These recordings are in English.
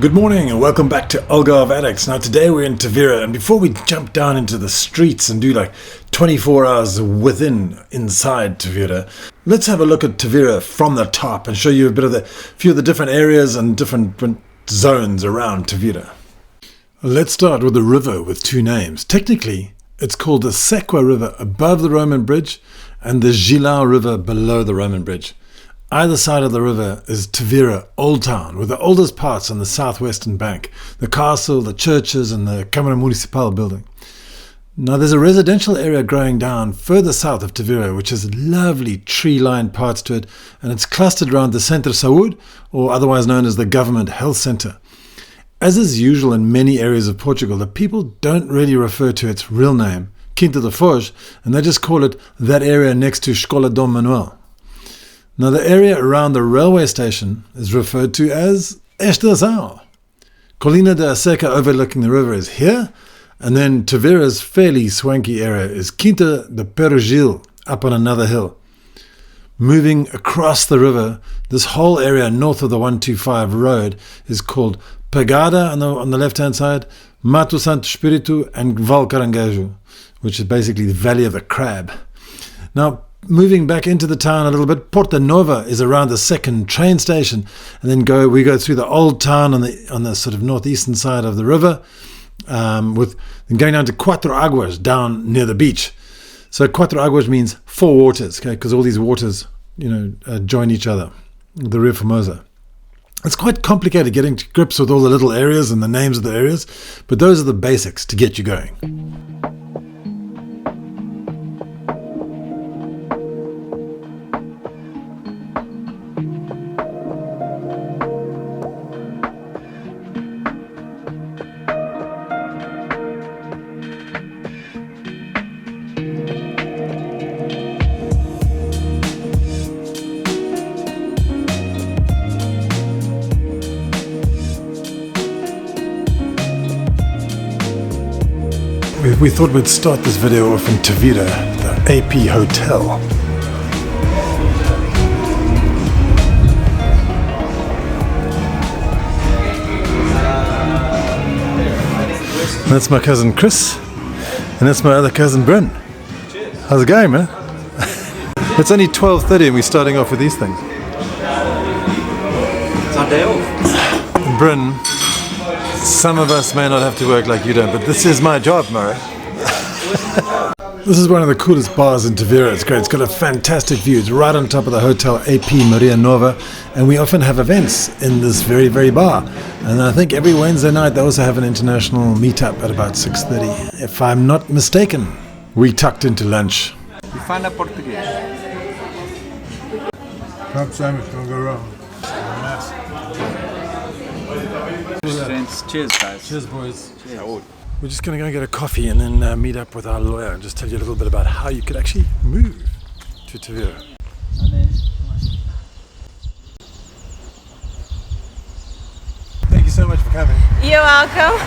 Good morning and welcome back to Algarve Addicts. Now today we're in Tavira, and before we jump down into the streets and do like 24 hours inside Tavira, let's have a look at Tavira from the top and show you a bit of few of the different areas and different zones around Tavira. Let's start with the river with two names. Technically, it's called the Sequa River above the Roman Bridge and the Gilau River below the Roman Bridge. Either side of the river is Tavira Old Town, with the oldest parts on the southwestern bank, the castle, the churches, and the Câmara Municipal building. Now there's a residential area growing down further south of Tavira, which has lovely tree-lined parts to it, and it's clustered around the Centro Saúde, or otherwise known as the Government Health Centre. As is usual in many areas of Portugal, the people don't really refer to its real name, Quinta da Foz, and they just call it that area next to Escola Dom Manuel. Now the area around the railway station is referred to as Estação. Colina da Seca overlooking the river is here, and then Tavira's fairly swanky area is Quinta de Perugil, up on another hill. Moving across the river, this whole area north of the 125 road is called Pegada on the left-hand side, Mato Santo Espírito, and Val Caranguejo, which is basically the Valley of the Crab. Now, moving back into the town a little bit, Porta Nova is around the second train station, and then we go through the old town on the sort of northeastern side of the river, with then going down to Quatro Águas down near the beach. So Quatro Águas means four waters, okay, because all these waters, join each other, the Rio Formosa. It's quite complicated getting to grips with all the little areas and the names of the areas, but those are the basics to get you going. We thought we'd start this video off in Tavira, the AP Hotel. That's my cousin Chris, and that's my other cousin Bryn. How's it going, man? It's only 12:30 and we're starting off with these things. It's our day off. Bryn, some of us may not have to work like you don't, but this is my job, Murray. This is one of the coolest bars in Tavira. It's great. It's got a fantastic view. It's right on top of the Hotel AP Maria Nova, and we often have events in this very, very bar. And I think every Wednesday night they also have an international meetup at about 6:30. If I'm not mistaken, we tucked into lunch. You find a Portuguese. Crab sandwich, don't go wrong. Cheers, guys. Cheers, boys. Cheers. We're just going to go get a coffee and then meet up with our lawyer and just tell you a little bit about how you could actually move to Tavira. Thank you so much for coming. You're welcome.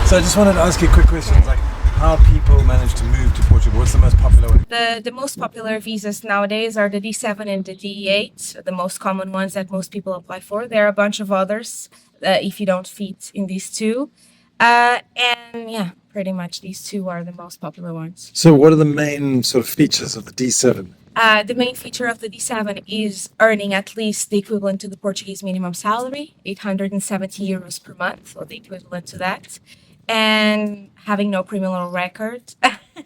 So I just wanted to ask you quick questions, like how people manage to move to Portugal. What's the most popular one? The most popular visas nowadays are the D7 and the D8, the most common ones that most people apply for. There are a bunch of others if you don't fit in these two. And yeah, pretty much these two are the most popular ones. So what are the main sort of features of the D7? The main feature of the D7 is earning at least the equivalent to the Portuguese minimum salary, 870 euros per month, or the equivalent to that, and having no criminal record.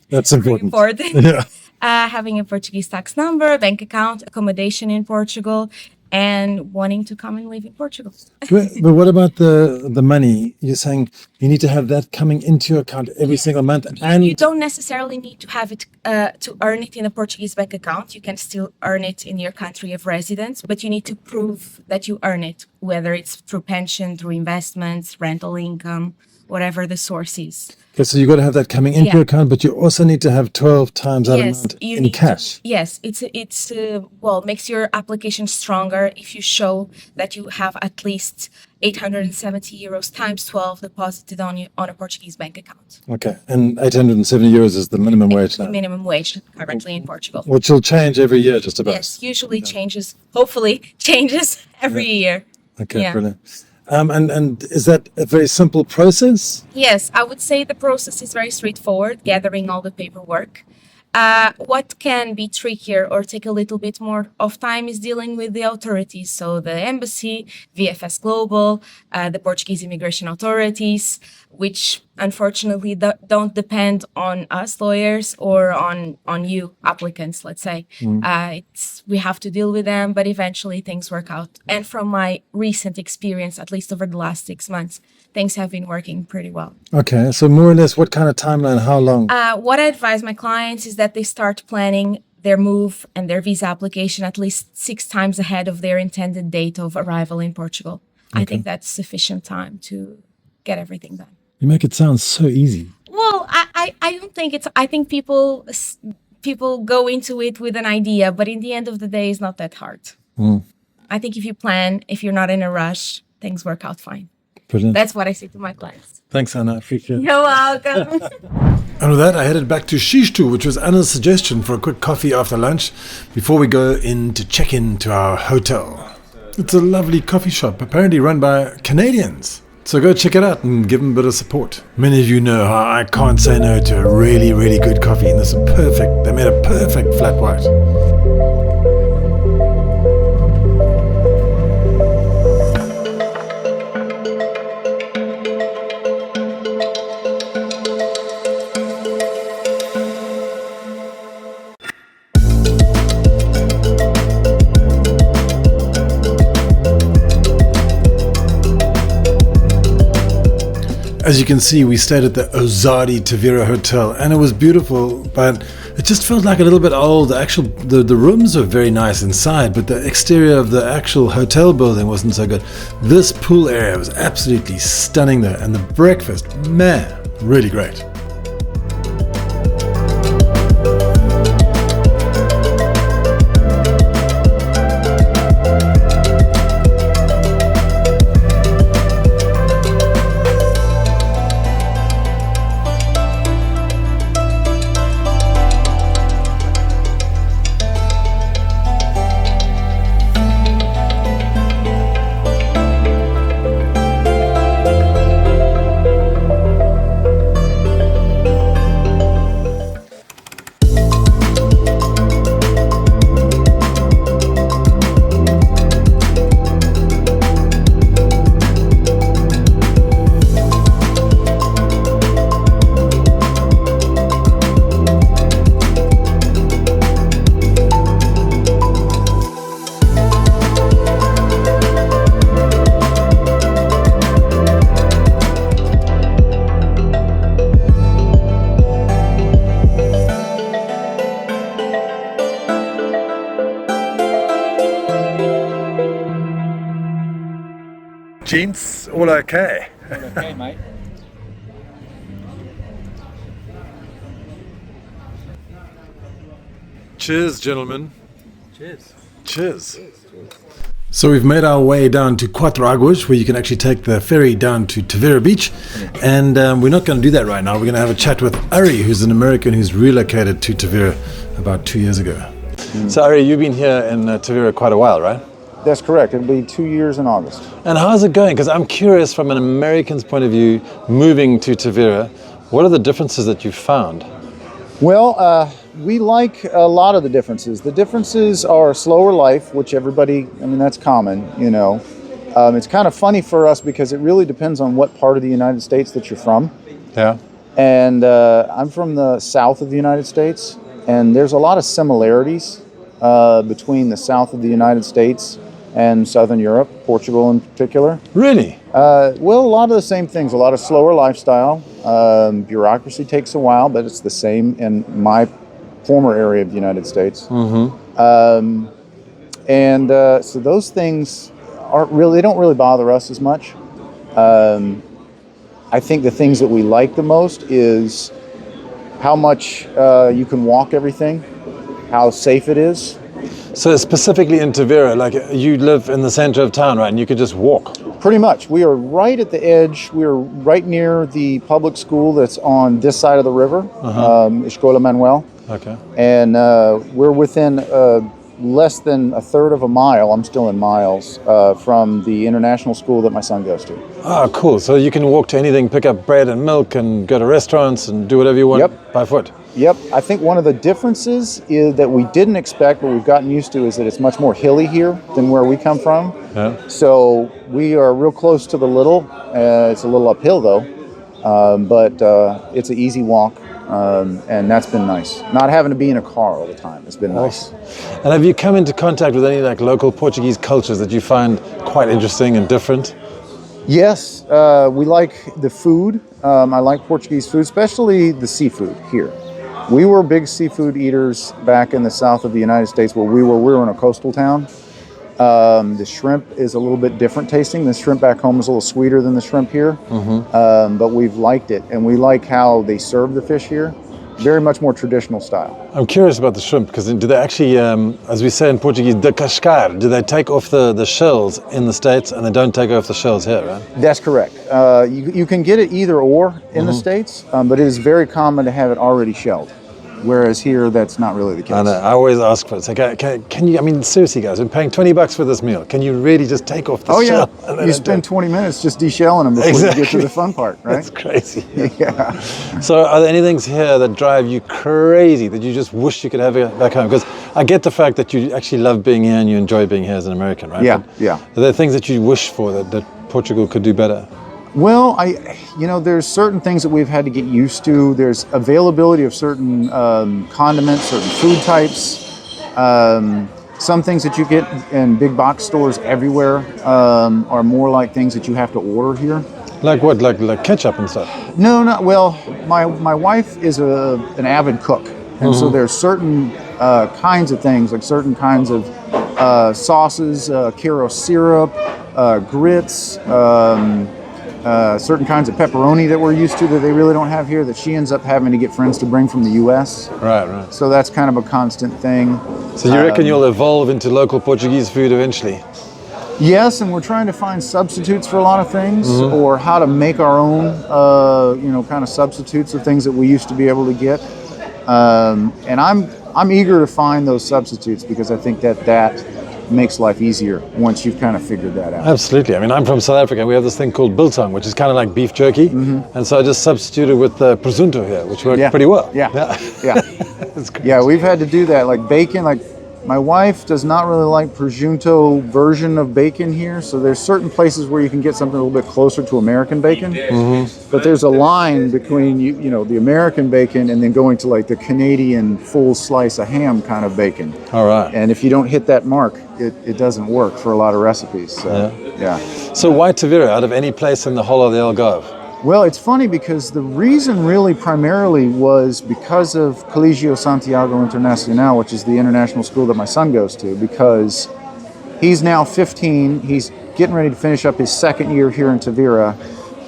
That's important. Yeah. Having a Portuguese tax number, bank account, accommodation in Portugal, and wanting to come and live in Portugal. But what about the money? You're saying you need to have that coming into your account every single month, and you don't necessarily need to have it to earn it in a Portuguese bank account. You can still earn it in your country of residence, but you need to prove that you earn it, whether it's through pension, through investments, rental income, whatever the source is. Okay, so you've got to have that coming into your account, but you also need to have 12 times that amount in cash. Yes, it's makes your application stronger if you show that you have at least 870 euros times 12 deposited on a Portuguese bank account. Okay, and 870 euros is the minimum wage now? The minimum wage currently in Portugal. Which will change every year just about? Yes, usually changes, hopefully changes every year. Okay, brilliant. And is that a very simple process? Yes, I would say the process is very straightforward, gathering all the paperwork. What can be trickier or take a little bit more of time is dealing with the authorities. So the embassy, VFS Global, the Portuguese immigration authorities, which unfortunately don't depend on us lawyers or on you applicants, let's say. We have to deal with them, but eventually things work out. And from my recent experience, at least over the last 6 months, things have been working pretty well. Okay, so more or less, what kind of timeline, how long? What I advise my clients is that they start planning their move and their visa application at least 6 times ahead of their intended date of arrival in Portugal. I think that's sufficient time to get everything done. You make it sound so easy. Well, I don't think it's. I think people go into it with an idea, but in the end of the day, it's not that hard. I think if you plan, if you're not in a rush, things work out fine. Brilliant. That's what I say to my clients. Thanks, Anna. Appreciate it. You're welcome. And with that, I headed back to Xisto, which was Anna's suggestion for a quick coffee after lunch before we go in to check in to our hotel. It's a lovely coffee shop, apparently run by Canadians. So go check it out and give them a bit of support. Many of you know how I can't say no to a really, really good coffee, and this is perfect. They made a perfect flat white. As you can see, we stayed at the Ozadi Tavira Hotel, and it was beautiful, but it just felt like a little bit old. The rooms were very nice inside, but the exterior of the actual hotel building wasn't so good. This pool area was absolutely stunning though, and the breakfast, man, really great. Gents, all okay? Okay, mate. Cheers, gentlemen. Cheers. Cheers. So we've made our way down to Quatro Aguas, where you can actually take the ferry down to Tavira Beach. And we're not going to do that right now. We're going to have a chat with Arie, who's an American who's relocated to Tavira about 2 years ago. So Arie, you've been here in Tavira quite a while, right? That's correct. It'll be 2 years in August. And how's it going? Because I'm curious from an American's point of view, moving to Tavira, what are the differences that you've found? Well, we like a lot of the differences. The differences are slower life, which everybody, I mean, that's common, you know. It's kind of funny for us because it really depends on what part of the United States that you're from. Yeah. And I'm from the south of the United States, and there's a lot of similarities between the south of the United States and Southern Europe, Portugal in particular. Really? Well, a lot of the same things, a lot of slower lifestyle. Bureaucracy takes a while, but it's the same in my former area of the United States. Mm-hmm. So those things they don't really bother us as much. I think the things that we like the most is how much you can walk everything, how safe it is. So specifically in Tavira, like you live in the center of town, right? And you could just walk. Pretty much. We are right at the edge. We are right near the public school that's on this side of the river, Escola Manuel. Okay. And we're within less than a third of a mile. I'm still in miles from the international school that my son goes to. Oh, cool. So you can walk to anything, pick up bread and milk and go to restaurants and do whatever you want by foot. Yep. I think one of the differences is that we didn't expect, but we've gotten used to, is that it's much more hilly here than where we come from. Yeah. So we are real close to the Little. It's a little uphill though, but it's an easy walk. And that's been nice. Not having to be in a car all the time. It's been nice. And have you come into contact with any like local Portuguese cultures that you find quite interesting and different? Yes, we like the food. I like Portuguese food, especially the seafood here. We were big seafood eaters back in the south of the United States where we were in a coastal town. The shrimp is a little bit different tasting. The shrimp back home is a little sweeter than the shrimp here. But we've liked it. And we like how they serve the fish here. Very much more traditional style. I'm curious about the shrimp because do they actually, as we say in Portuguese, de cascar, do they take off the shells in the States and they don't take off the shells here, right? That's correct. You can get it either or in the States, but it is very common to have it already shelled. Whereas here, that's not really the case. I know. I always ask for it. It's like, can you, I mean, seriously, guys, I'm paying $20 for this meal. Can you really just take off the shell? Oh, yeah. You spend 20 minutes just deshelling them before you get to the fun part, right? That's crazy. Yeah. So are there any things here that drive you crazy that you just wish you could have back home? Because I get the fact that you actually love being here and you enjoy being here as an American, right? Yeah, but yeah. Are there things that you wish for that Portugal could do better? Well, there's certain things that we've had to get used to. There's availability of certain condiments, certain food types. Some things that you get in big box stores everywhere are more like things that you have to order here. Like what? Like ketchup and stuff? No, not well. My wife is an avid cook, and so there's certain kinds of things, like certain kinds of sauces, Karo syrup, grits. Certain kinds of pepperoni that we're used to that they really don't have here that she ends up having to get friends to bring from the U.S. Right. So that's kind of a constant thing. So you reckon you'll evolve into local Portuguese food eventually? Yes, and we're trying to find substitutes for a lot of things, or how to make our own, kind of substitutes of things that we used to be able to get. And I'm eager to find those substitutes because I think that makes life easier once you've kind of figured that out. Absolutely. I mean, I'm from South Africa. We have this thing called biltong, which is kind of like beef jerky. And so I just substituted with presunto here, which worked pretty well. Yeah. It's great. Yeah, we've had to do that. Like bacon, like my wife does not really like prosciutto version of bacon here. So there's certain places where you can get something a little bit closer to American bacon. But there's a line between, the American bacon and then going to like the Canadian full slice of ham kind of bacon. All right. And if you don't hit that mark, it doesn't work for a lot of recipes. So, yeah. So why Tavira out of any place in the whole of the Algarve? Well, it's funny because the reason really primarily was because of Colegio Santiago Internacional, which is the international school that my son goes to, because he's now 15. He's getting ready to finish up his second year here in Tavira.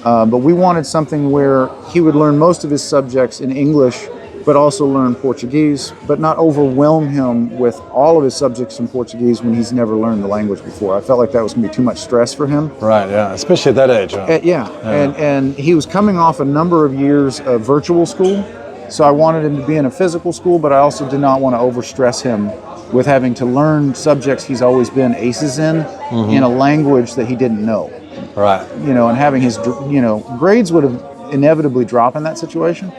But we wanted something where he would learn most of his subjects in English, but also learn Portuguese, but not overwhelm him with all of his subjects in Portuguese when he's never learned the language before. I felt like that was going to be too much stress for him. Right, yeah, especially at that age. Right? And he was coming off a number of years of virtual school, so I wanted him to be in a physical school, but I also did not want to overstress him with having to learn subjects he's always been aces in a language that he didn't know. Right. And having his, grades would have inevitably drop in that situation.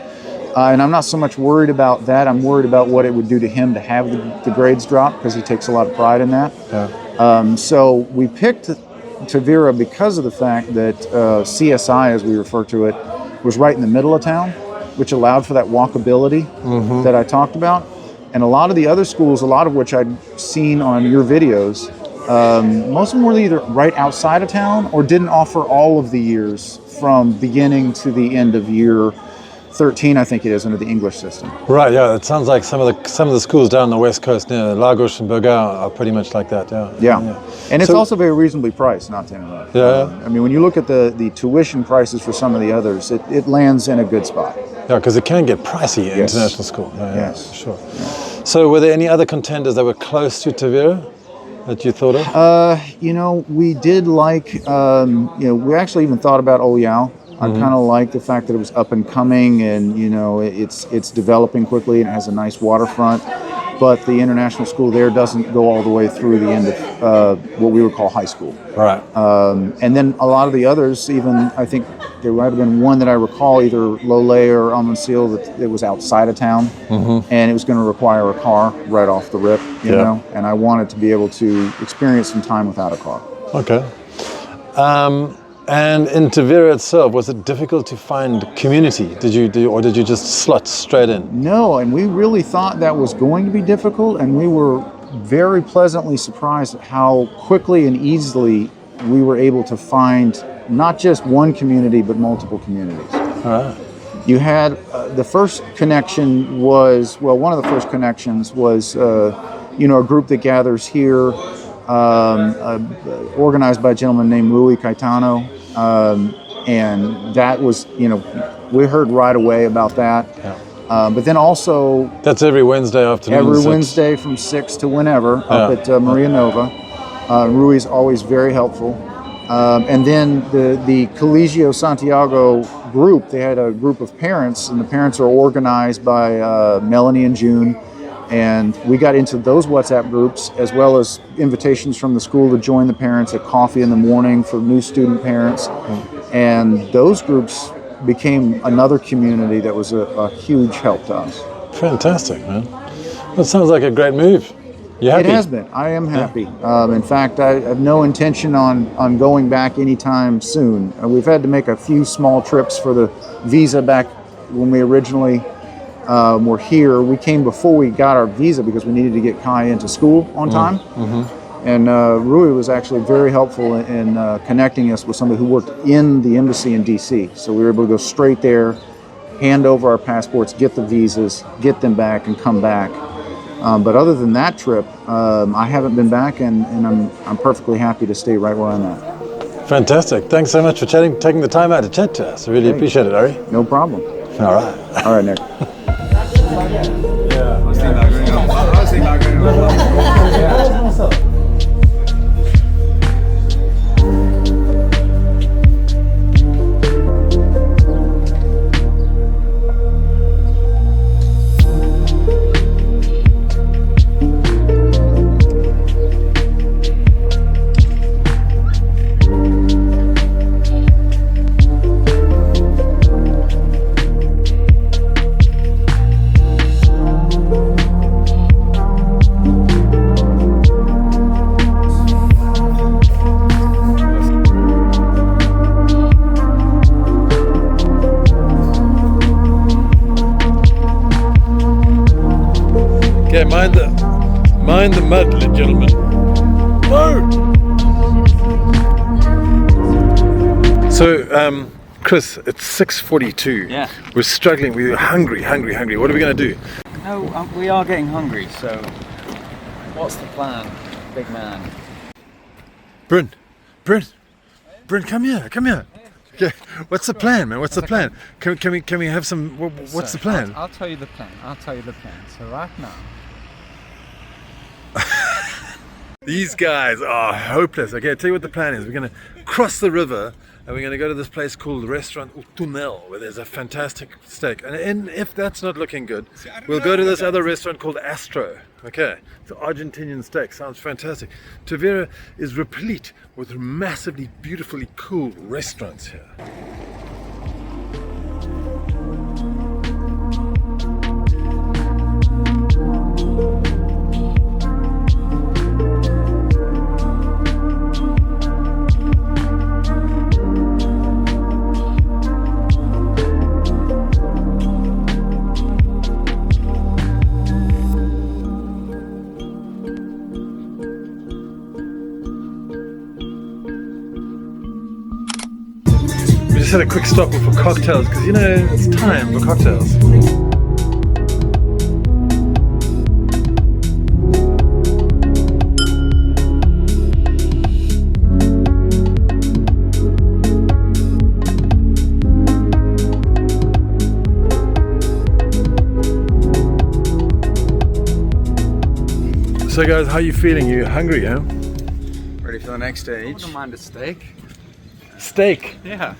And I'm not so much worried about that. I'm worried about what it would do to him to have the grades drop because he takes a lot of pride in that. Yeah. So we picked Tavira because of the fact that CSI, as we refer to it, was right in the middle of town, which allowed for that walkability that I talked about. And a lot of the other schools, a lot of which I'd seen on your videos, most of them were either right outside of town or didn't offer all of the years from beginning to the end of year 13, I think it is, under the English system. Right, yeah. It sounds like some of the schools down the west coast near Lagos and Bilbao are pretty much like that. Yeah. And it's also very reasonably priced, not to interrupt. Yeah. I mean, when you look at the tuition prices for some of the others, it lands in a good spot. Yeah, because it can get pricey in international school. Yes. Sure. Yeah. So were there any other contenders that were close to Tavira that you thought of? We did like, we actually even thought about Oyal. I kind of like the fact that it was up and coming and, it's developing quickly and it has a nice waterfront. but the international school there doesn't go all the way through the end of what we would call high school. Right. And then a lot of the others, even I think there might have been one that I recall, either Lolé or Almonsil, that it was outside of town, and it was going to require a car right off the rip, you know. And I wanted to be able to experience some time without a car. Okay. And in Tavira itself, was it difficult to find community? Did you just slot straight in? No, and we really thought that was going to be difficult, and we were very pleasantly surprised at how quickly and easily we were able to find not just one community, but multiple communities. All right. You had the first connection was, well, one of the first connections was, you know, a group that gathers here, organized by a gentleman named Rui Caetano, and that was, you know, we heard right away about that. Yeah. But then also... That's every Wednesday afternoon? Every Wednesday from 6 to whenever, up at Maria Nova. Rui's always very helpful. And then the Colegio Santiago group, they had a group of parents, and the parents are organized by Melanie and June. And we got into those WhatsApp groups, as well as invitations from the school to join the parents at coffee in the morning for new student parents. And those groups became another community that was a huge help to us. Fantastic, man. That sounds like a great move. You happy? It has been. I am happy. In fact, I have no intention on going back anytime soon. We've had to make a few small trips for the visa back when we originally were here. We came before we got our visa because we needed to get Kai into school on time. And Rui was actually very helpful in connecting us with somebody who worked in the embassy in DC. So we were able to go straight there, hand over our passports, get the visas, get them back, and come back. But other than that trip, I haven't been back, and I'm perfectly happy to stay right where I'm at. Fantastic. Thanks so much for taking the time out to chat to us. I really appreciate it, Arie. No problem. All right. All right, Nick. Okay, mind the mud, gentlemen. No! So, Chris, it's 6:42. Yeah. We're struggling. We're hungry. What are we going to do? No, we are getting hungry, so what's the plan, big man? Bryn, come here. Okay, what's the plan, man? What's the plan? Can we have some? What's the plan? I'll tell you the plan. So right now. These guys are hopeless. Okay, I'll tell you what the plan is. We're going to cross the river and we're going to go to this place called Restaurant O Túnel, where there's a fantastic steak. And if that's not looking good, we'll go to this other restaurant called Astor. Okay, it's an Argentinian steak. Sounds fantastic. Tavira is replete with massively, beautifully cool restaurants here. Had a quick stop for cocktails because it's time for cocktails. So guys, how are you feeling? You hungry, huh? Ready for the next stage? I don't mind a steak. Steak? Yeah.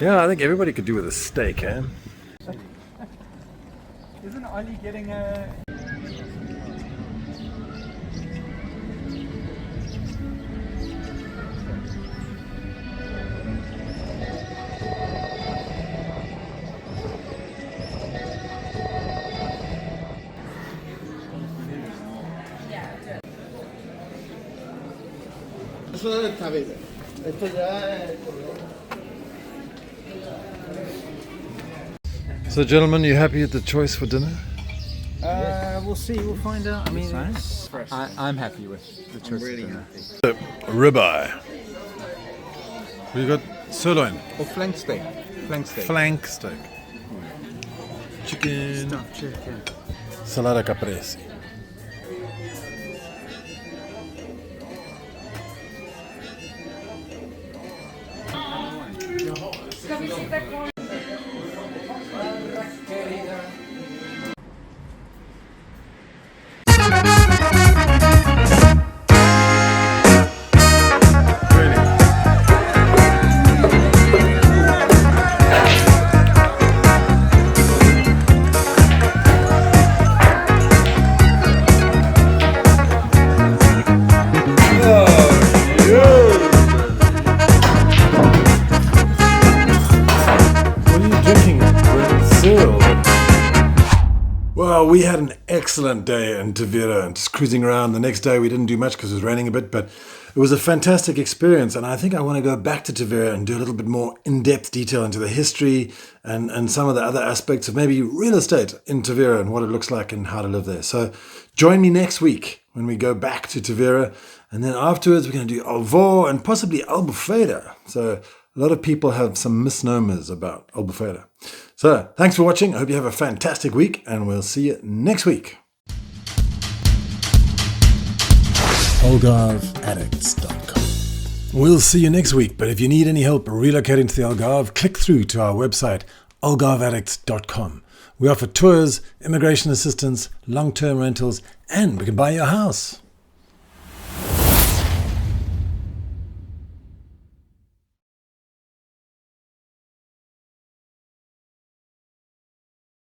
Yeah, I think everybody could do with a steak, eh? Isn't Ollie getting a... Eso es Tavira. Esto ya es... So, gentlemen, you happy with the choice for dinner? We'll see. We'll find out. I mean, I'm happy with the choice. I'm really happy. Ribeye. We got sirloin. Or flank steak. Flank steak. Chicken. Stuffed chicken. Salata caprese. Well, we had an excellent day in Tavira and just cruising around. The next day we didn't do much because it was raining a bit, but it was a fantastic experience. And I think I want to go back to Tavira and do a little bit more in-depth detail into the history and some of the other aspects of maybe real estate in Tavira and what it looks like and how to live there. So join me next week when we go back to Tavira. And then afterwards we're going to do Algarve and possibly Albufeira. So a lot of people have some misnomers about Albufeira. So, thanks for watching. I hope you have a fantastic week, and we'll see you next week. AlgarveAddicts.com. We'll see you next week, but if you need any help relocating to the Algarve, click through to our website, AlgarveAddicts.com. We offer tours, immigration assistance, long-term rentals, and we can buy your house.